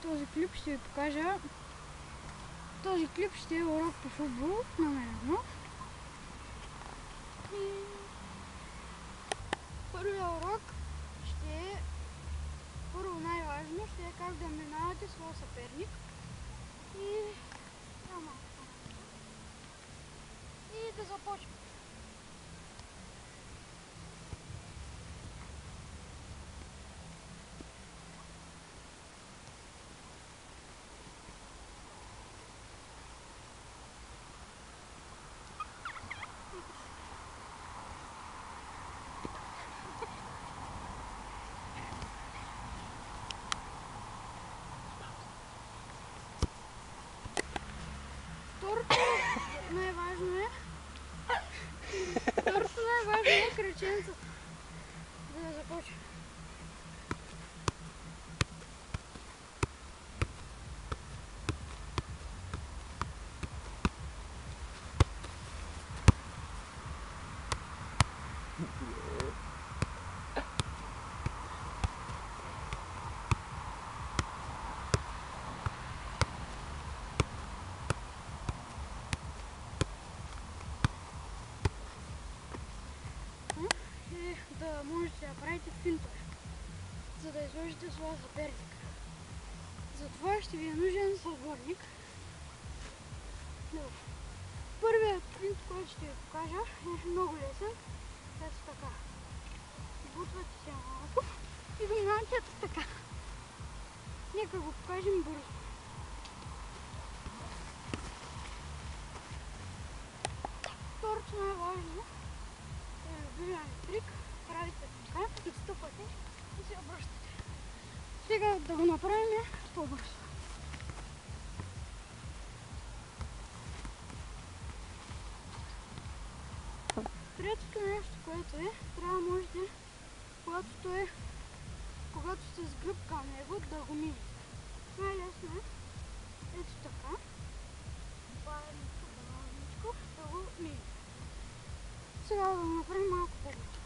този клип ще ви покажа. Този клип ще е урок по футбол номер 1. И първият урок ще е, първо най-важно, ще е как да минавате своя съперник. И да започнем. Второто най-важно е кръченцата, за да започне. Да можете да правите финтове, за да изложите своя съперник. Затова ще ви е нужен съборник. Първият финт, който ще ви покажа, е много лесен. Ето така. Бутвате се малко и го минавате така. Нека го покажем бързо. Второто най-важно е любимия трик. Правите така, отстъпвате и се обръщате. Сега да го направим по-бързо. Третото нещо, което е, трябва да можете, когато сте с гръб към него, да го минете. Най-лесно е, ето така, бавничко, да го минете. Сега да го направим малко по-бързо.